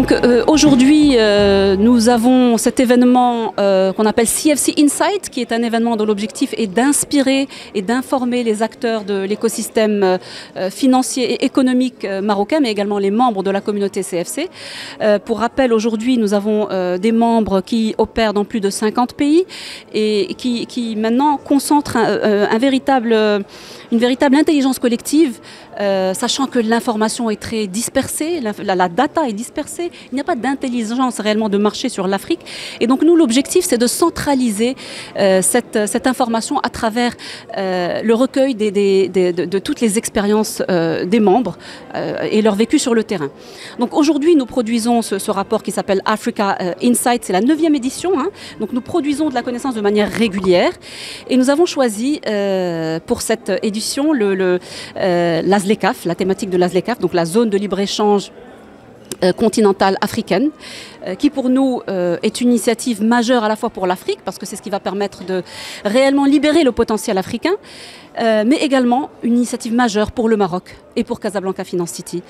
Donc aujourd'hui, nous avons cet événement qu'on appelle CFC Insight, qui est un événement dont l'objectif est d'inspirer et d'informer les acteurs de l'écosystème financier et économique marocain, mais également les membres de la communauté CFC. Pour rappel, aujourd'hui, nous avons des membres qui opèrent dans plus de 50 pays et qui maintenant concentrent une véritable intelligence collective, sachant que l'information est très dispersée, la data est dispersée, il n'y a pas d'intelligence réellement de marché sur l'Afrique. Et donc nous, l'objectif, c'est de centraliser cette information à travers le recueil de toutes les expériences des membres et leur vécu sur le terrain. Donc aujourd'hui, nous produisons ce rapport qui s'appelle Africa Insight, c'est la 9e édition. Donc nous produisons de la connaissance de manière régulière et nous avons choisi pour cette édition l'ASLECAF, la thématique de l'ASLECAF, donc la zone de libre-échange continentale africaine, qui pour nous est une initiative majeure à la fois pour l'Afrique, parce que c'est ce qui va permettre de réellement libérer le potentiel africain, mais également une initiative majeure pour le Maroc et pour Casablanca Finance City.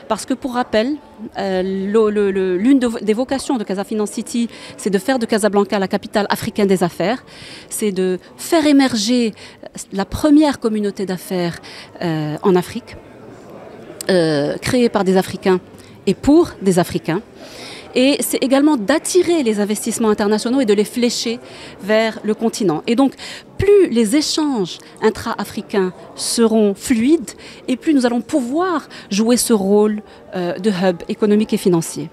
Parce que pour rappel, l'une des vocations de Casa Finance City, c'est de faire de Casablanca la capitale africaine des affaires, c'est de faire émerger la première communauté d'affaires en Afrique, créée par des Africains et pour des Africains. Et c'est également d'attirer les investissements internationaux et de les flécher vers le continent. Et donc, plus les échanges intra-africains seront fluides, et plus nous allons pouvoir jouer ce rôle de hub économique et financier.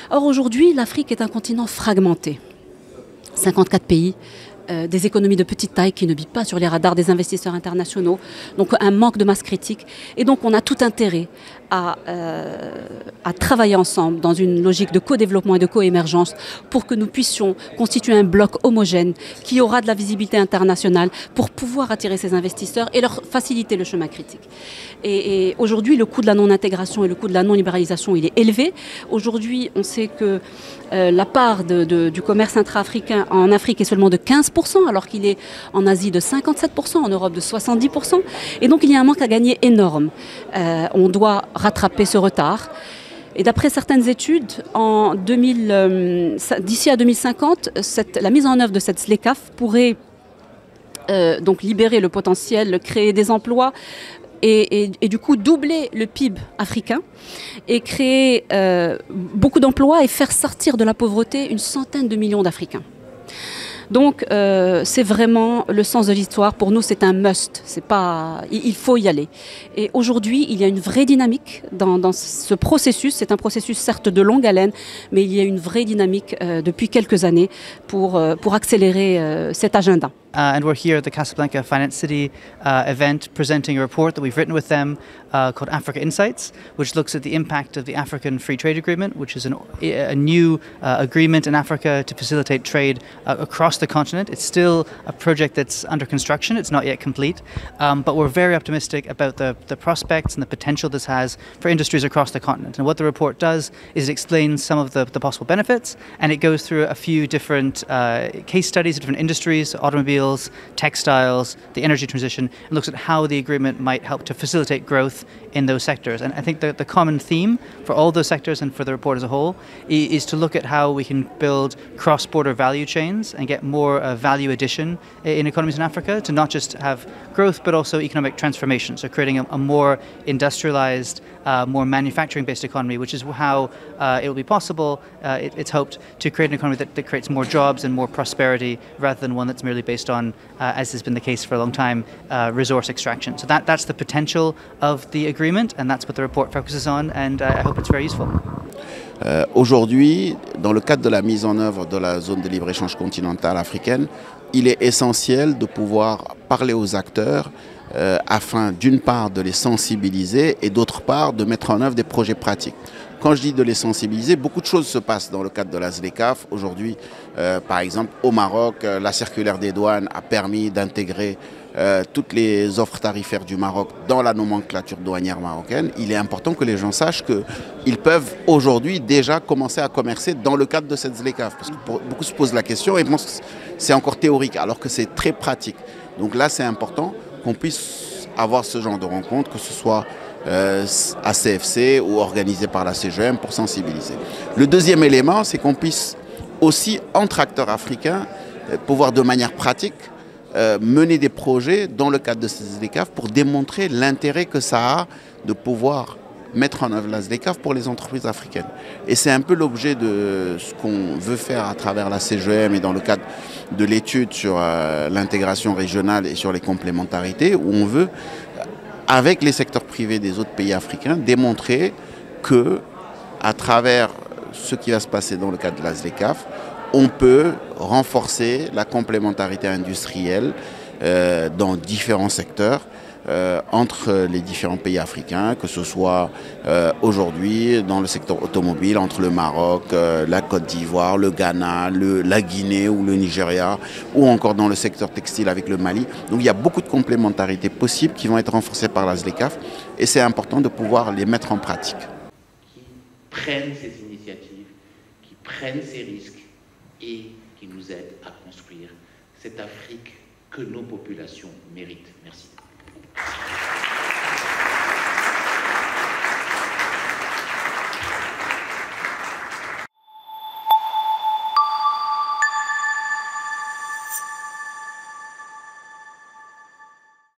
Or, aujourd'hui, l'Afrique est un continent fragmenté. 54 pays, des économies de petite taille qui ne bipent pas sur les radars des investisseurs internationaux, donc un manque de masse critique. Et donc on a tout intérêt à travailler ensemble dans une logique de co-développement et de co-émergence pour que nous puissions constituer un bloc homogène qui aura de la visibilité internationale pour pouvoir attirer ces investisseurs et leur faciliter le chemin critique. Et aujourd'hui, le coût de la non-intégration et le coût de la non-libéralisation, il est élevé. Aujourd'hui, on sait que la part du commerce intra-africain en Afrique est seulement de 15%, alors qu'il est en Asie de 57%, en Europe de 70%. Et donc, il y a un manque à gagner énorme. On doit rattraper ce retard. Et d'après certaines études, d'ici à 2050, la mise en œuvre de cette SLECAF pourrait donc libérer le potentiel, créer des emplois, et du coup doubler le PIB africain et créer beaucoup d'emplois et faire sortir de la pauvreté une centaine de millions d'Africains. Donc c'est vraiment le sens de l'histoire. Pour nous, c'est un must. Il faut y aller. Et aujourd'hui, il y a une vraie dynamique dans ce processus. C'est un processus certes de longue haleine, mais il y a une vraie dynamique depuis quelques années pour accélérer cet agenda. And we're here at the Casablanca Finance City event presenting a report that we've written with them called Africa Insights, which looks at the impact of the African Free Trade Agreement, which is a new agreement in Africa to facilitate trade across the continent. It's still a project that's under construction, it's not yet complete, but we're very optimistic about the prospects and the potential this has for industries across the continent. And what the report does is it explains some of the possible benefits, and it goes through a few different case studies of different industries, automobiles, textiles, the energy transition, and looks at how the agreement might help to facilitate growth in those sectors. And I think the common theme for all those sectors and for the report as a whole is to look at how we can build cross-border value chains and get more value addition in economies in Africa, to not just have growth but also economic transformation, so creating a more industrialized, more manufacturing-based economy, which is how it will be possible, it's hoped, to create an economy that creates more jobs and more prosperity rather than one that's merely based on, as has been the case for a long time, resource extraction. So that's the potential of the agreement, and that's what the report focuses on, and I hope it's very useful. Aujourd'hui, dans le cadre de la mise en œuvre de la zone de libre-échange continentale africaine, il est essentiel de pouvoir parler aux acteurs afin d'une part de les sensibiliser et d'autre part de mettre en œuvre des projets pratiques. Quand je dis de les sensibiliser, beaucoup de choses se passent dans le cadre de la SLECAF. Aujourd'hui, par exemple, au Maroc, la circulaire des douanes a permis d'intégrer toutes les offres tarifaires du Maroc dans la nomenclature douanière marocaine. Il est important que les gens sachent qu'ils peuvent aujourd'hui déjà commencer à commercer dans le cadre de cette SLECAF. Parce que beaucoup se posent la question et pensent que c'est encore théorique, alors que c'est très pratique. Donc là, c'est important qu'on puisse avoir ce genre de rencontre, que ce soit ACFC ou organisées par la CGM pour sensibiliser. Le deuxième élément, c'est qu'on puisse aussi, entre acteurs africains, pouvoir de manière pratique mener des projets dans le cadre de ces SDCAF pour démontrer l'intérêt que ça a de pouvoir mettre en œuvre la SDCAF pour les entreprises africaines. Et c'est un peu l'objet de ce qu'on veut faire à travers la CGM et dans le cadre de l'étude sur l'intégration régionale et sur les complémentarités, où on veut, avec les secteurs privés des autres pays africains, démontrer que, à travers ce qui va se passer dans le cadre de la SDCAF, on peut renforcer la complémentarité industrielle dans différents secteurs entre les différents pays africains, que ce soit aujourd'hui dans le secteur automobile, entre le Maroc, la Côte d'Ivoire, le Ghana, la Guinée ou le Nigeria, ou encore dans le secteur textile avec le Mali. Donc il y a beaucoup de complémentarités possibles qui vont être renforcées par la SDCAF et c'est important de pouvoir les mettre en pratique. Qui prennent ces initiatives, qui prennent ces risques et qui nous aident à construire cette Afrique que nos populations méritent. Merci.